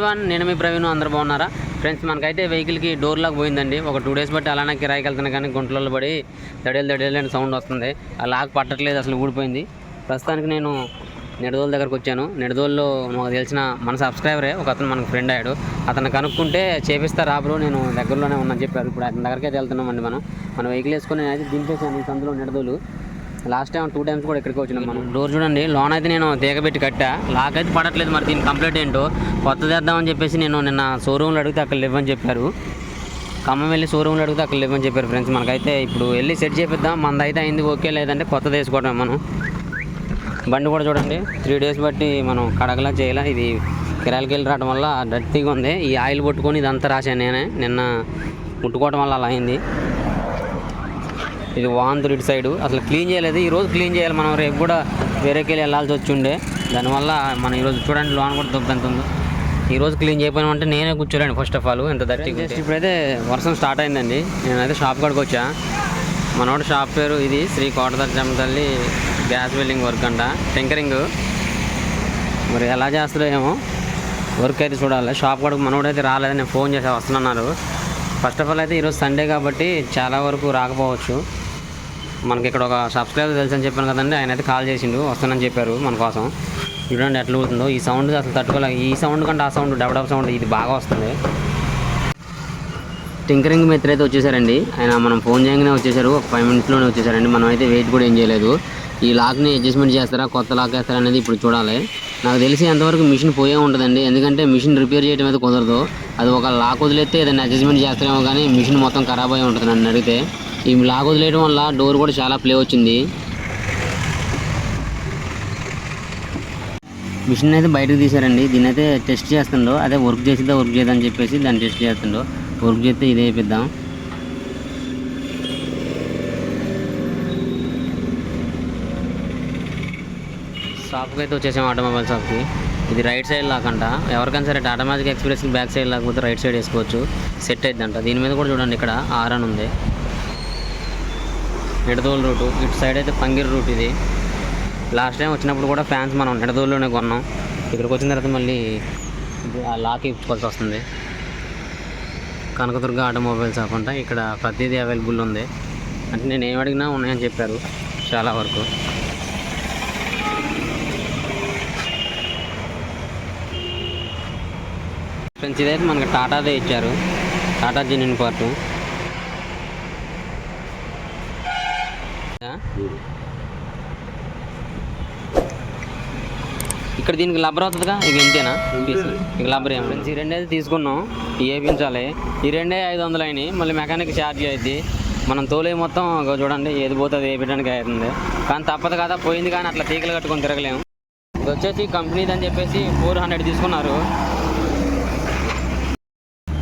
Everyone, నేను మీ ప్రవీణ్. అందరూ బాగున్నారా ఫ్రెండ్స్? మనకైతే వెహికల్కి డోర్ లాక్ పోయిందండి. ఒక 2 days బట్టి అలానే కిరాయికి వెళ్తున్నా కానీ గుంటలలో పడి దడేలు సౌండ్ వస్తుంది. ఆ లాక్ పట్టట్లేదు, అసలు ఊడిపోయింది. ప్రస్తుతానికి నేను నిడదోలు దగ్గరకు వచ్చాను. నిడదోల్లో మాకు తెలిసిన మన సబ్స్క్రైబరే ఒక అతను మనకు ఫ్రెండ్ అయ్యాడు. అతను కనుక్కుంటే చేపిస్తారు రాబరు, నేను దగ్గరలోనే ఉన్నాను చెప్పారు. ఇప్పుడు అతని దగ్గరికి అయితే వెళ్తున్నామండి. మన వెహికల్ వేసుకొని నేను అయితే దింపేసాను ఈ సందులో నిడదోలు. లాస్ట్ టైం 2 times కూడా ఇక్కడికి వచ్చినాం మనం. డోర్ చూడండి, లోన్ అయితే నేను తీగబెట్టి కట్టా, లాక్ అయితే పడట్లేదు. మరి దీని కంప్లీట్ ఏంటో కొత్తది వేద్దామని చెప్పేసి నేను నిన్న షోరూమ్లో అడిగితే అక్కడ లేవని చెప్పారు. ఖమ్మం వెళ్ళి షోరూమ్లో అడిగితే అక్కడ లేవని చెప్పారు ఫ్రెండ్స్. మనకైతే ఇప్పుడు వెళ్ళి సెట్ చేపిద్దాం. మనది అయితే అయింది ఓకే, లేదంటే కొత్తది వేసుకోవడం. మనం బండి కూడా చూడండి 3 days బట్టి మనం కడగలా చేయాల. ఇది కిరాయికి వెళ్ళి రావడం వల్ల డర్టీగా ఉంది. ఈ ఆయిల్ పట్టుకొని ఇదంతా రాశాను నేనే, నిన్న ముట్టుకోవడం వల్ల అలా అయింది. ఇది వాంతులు ఇటు సైడు అసలు క్లీన్ చేయలేదు. ఈరోజు క్లీన్ చేయాలి మనం, రేపు కూడా వేరేకి వెళ్ళి వెళ్ళాల్సి వచ్చి ఉండే. దానివల్ల మనం ఈరోజు చూడండి లోన్ కూడా దుబ్బెంత ఉందో. ఈరోజు క్లీన్ చేయకపోయినామంటే నేనే కూర్చోలేండి ఫస్ట్ ఆఫ్ ఆల్, ఎంత దర్టీగా. ఇప్పుడైతే వర్షం స్టార్ట్ అయిందండి. నేనైతే షాప్ కాడికి వచ్చా. మనోడు షాప్ పేరు ఇది శ్రీ కోటదర్శనం తల్లి గ్యాస్ వెల్డింగ్ వర్క్ అంట, టింకరింగ్. మరి ఎలా చేస్తారో ఏమో, వర్క్ అయితే చూడాలి. షాప్ కాడికి మనోడైతే రాలేదు, నేను ఫోన్ చేసి వస్తున్నారు. ఫస్ట్ ఆఫ్ ఆల్ అయితే ఈరోజు సండే కాబట్టి చాలా వరకు రాకపోవచ్చు. మనకి ఇక్కడ ఒక సబ్స్క్రైబర్ తెలుసు అని చెప్పాను కదండి, ఆయన అయితే కాల్ చేసిండు, వస్తానని చెప్పారు మన కోసం. చూడండి ఎట్లా అవుతుందో ఈ సౌండ్, అసలు తట్టుకోలేక. ఈ సౌండ్ కంటే ఆ సౌండ్ డబ్ సౌండ్ ఇది బాగా వస్తుంది. టింకరింగ్ మెథడ్ అయితే వచ్చేసారండి. ఆయన మనం ఫోన్ చేయగానే వచ్చేసారు, ఒక 5 minutesలోనే వచ్చేసారండి. మనం అయితే వెయిట్ కూడా ఏం చేయలేదు. ఈ లాక్ని అడ్జస్ట్మెంట్ చేస్తారా, కొత్త లాక్ వేస్తారా అనేది ఇప్పుడు చూడాలి. నాకు తెలిసి ఎంతవరకు మిషన్ పోయే ఉంటుందండి, ఎందుకంటే మిషన్ రిపేర్ చేయడం అయితే కుదరదు. అది ఒక లాక్ వదిలేస్తే ఏదైనా అడ్జస్ట్మెంట్ చేస్తారేమో కానీ మిషన్ మొత్తం ఖరాబ్ అయి ఉంటుంది నన్ను అడిగితే. ఈ లాక్ వదిలేయడం వల్ల డోర్ కూడా చాలా ప్లే వచ్చింది. మిషన్ అయితే బయటకు తీశారండి. దీన్ని అయితే టెస్ట్ చేస్తుండో, అదే వర్క్ చేసిద్దా వర్క్ చేయదని చెప్పేసి దాన్ని టెస్ట్ చేస్తుండో. వర్క్ చేస్తే ఇదే వేపిద్దాం. షాప్కి అయితే వచ్చేసాం, ఆటోమొబైల్ షాప్కి. ఇది రైట్ సైడ్ లాకంట. ఎవరికైనా సరే Tata magic express back side లేకపోతే రైట్ సైడ్ వేసుకోవచ్చు, సెట్ అయిద్దంట. దీని మీద కూడా చూడండి ఇక్కడ R అని ఉంది. నిడదోలు రూటు, ఇటు సైడ్ అయితే పంగిరి రూట్. ఇది లాస్ట్ టైం వచ్చినప్పుడు కూడా ఫ్యాన్స్ మనం నిడదోలులోనే కొన్నాం. ఇక్కడికి వచ్చిన తర్వాత మళ్ళీ ఆ లాక్ ఇప్పుకోవాల్సి వస్తుంది. కనకదుర్గ ఆటోమొబైల్ షాప్ అంట. ఇక్కడ ప్రతిదీ అవైలబుల్ ఉంది, అంటే నేను ఏం అడిగినా ఉన్నాయని చెప్పారు చాలా వరకు. ఫ్రెండ్స్ ఇదైతే మనకి టాటాదే ఇచ్చారు, టాటా జెన్యూన్ పార్ట్. ఇక్కడ దీనికి లబ్బర్ అవుతుందిగా, ఇక ఇంతేనా ఇక లబ్బర్ ఏం ఫ్రెండ్స్? ఈ 2 అయితే తీసుకున్నాం, ఇవి వేయించాలి. ఈ 2 500 అయినాయి, మళ్ళీ మెకానిక్ ఛార్జ్ అయ్యింది. మనం తోలే మొత్తం చూడండి ఏది పోతుంది వేయడానికి అవుతుంది. కానీ తప్పదు కదా, పోయింది కానీ అట్లా తీగలు కట్టుకొని తిరగలేము. ఇది వచ్చేసి కంపెనీది అని చెప్పేసి 400 తీసుకున్నారు.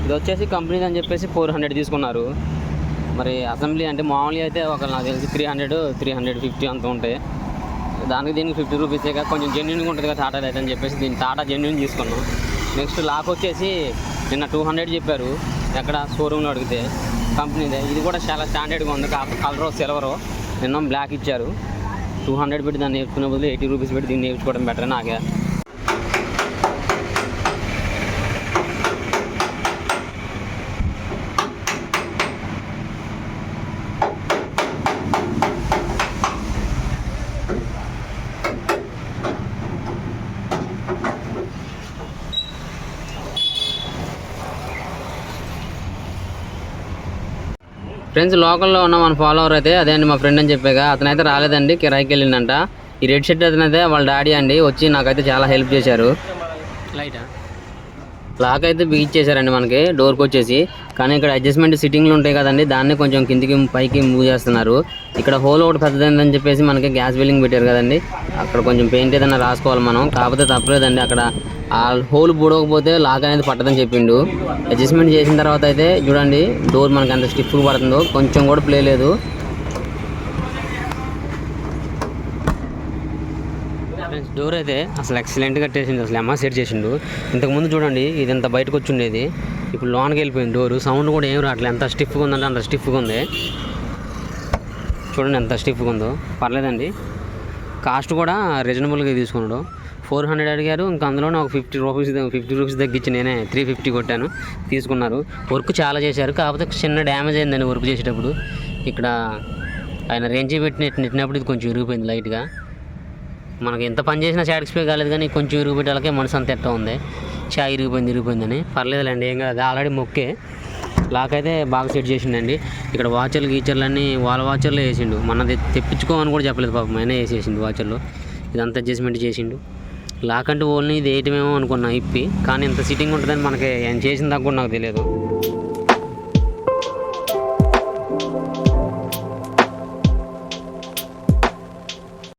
ఇది వచ్చేసి కంపెనీది అని చెప్పేసి 400 తీసుకున్నారు. మరి అసెంబ్లీ అంటే మామూలుగా అయితే ఒక నాకు తెలిసి 300 350 అంత ఉంటాయి. దానికి దీనికి 50 రూపీసే కదా, కొంచెం జెన్యూన్గా ఉంటుంది కదా టాటా అయితే అని చెప్పేసి దీన్ని టాటా జెన్యూన్ తీసుకున్నాం. నెక్స్ట్ లాక్ వచ్చేసి నిన్న 200 చెప్పారు, ఎక్కడ షోరూమ్లో అడిగితే కంపెనీదే. ఇది కూడా చాలా స్టాండర్డ్గా ఉంది. కలర్ సిల్వరు, నిన్న బ్లాక్ ఇచ్చారు. 200 పెట్టి దాన్ని నేర్చుకునే బదులు 80 రూపీస్ పెట్టి దీన్ని నేర్చుకోవడం బెటర్ నాకే. ఫ్రెండ్స్ లోకల్లో ఉన్న మన ఫాలోవర్ అయితే అదే అండి, మా ఫ్రెండ్ అని చెప్పాక. అతనైతే రాలేదండి, కిరాయికి వెళ్ళిందంట. ఈ రెడ్ షర్ట్ అతనైతే వాళ్ళ డాడీ అండి, వచ్చి నాకైతే చాలా హెల్ప్ చేశారు. లాక్ అయితే బిగిచ్చేసారండి మనకి డోర్కి వచ్చేసి. కానీ ఇక్కడ అడ్జస్ట్మెంట్ సిట్టింగ్లు ఉంటాయి కదండి, దాన్ని కొంచెం కిందికి పైకి మూవ్ చేస్తున్నారు. ఇక్కడ హోల్ ఒకటి పెద్దదని చెప్పేసి మనకి గ్యాస్ బిల్లింగ్ పెట్టారు కదండి, అక్కడ కొంచెం పెయింట్ ఏదైనా రాసుకోవాలి మనం. కాకపోతే తప్పలేదండి, అక్కడ ఆ హోల్ బుడవకపోతే లాక్ అనేది పట్టదని చెప్పిండు. అడ్జస్ట్మెంట్ చేసిన తర్వాత అయితే చూడండి డోర్ మనకి ఎంత స్టిఫ్గా పడుతుందో, కొంచెం కూడా ప్లే లేదు. డోర్ అయితే అసలు ఎక్సలెంట్గా కట్టేసిండు, అసలు అమ్మ సెట్ చేసిండు. ఇంతకుముందు చూడండి ఇది ఎంత బయటకు వచ్చి ఉండేది, ఇప్పుడు లోన్కి వెళ్ళిపోయింది డోరు. సౌండ్ కూడా ఏం రావట్లేదు, ఎంత స్టిఫ్గా ఉందంటే అంత స్టిఫ్గా ఉంది. చూడండి ఎంత స్టిఫ్గా ఉందో, పర్లేదండి. కాస్ట్ కూడా రీజనబుల్గా తీసుకున్నాడు. 400 అడిగారు. ఇంకా అందులోనే ఒక 50 రూపీస్ తగ్గించి నేనే 350 కొట్టాను, తీసుకున్నారు. వర్క్ చాలా చేశారు, కాకపోతే చిన్న డ్యామేజ్ అయిందండి వర్క్ చేసేటప్పుడు. ఇక్కడ ఆయన రేంజ్ నెట్టినప్పుడు ఇది కొంచెం విరిగిపోయింది లైట్గా. మనకి ఎంత పని చేసినా సాటిస్ఫై కాలేదు, కానీ కొంచెం విరిగిపెట్టాలకే మనసు అంత ఎట్ట ఉంది. ఇరిగిపోయిందని. పర్లేదులేండి, ఏం కాదు. ఆల్రెడీ మొక్కే లాక్ అయితే బాగా సెట్ చేసిండండి. ఇక్కడ వాచర్లు గీచర్లు వాళ్ళ వాచర్లో వేసిండు. మనది తెప్పించుకోమని కూడా చెప్పలేదు పాపం, అయినా వేసేసిండు వాచర్లో. ఇదంతా అడ్జస్ట్మెంట్ చేసిండు. లాక్ అంటే ఓన్లీ ఇది వేయటమేమో అనుకున్నా ఇప్పి, కానీ ఇంత సిట్టింగ్ ఉంటుందని మనకి ఆయన చేసిన దాకా కూడా నాకు తెలియదు.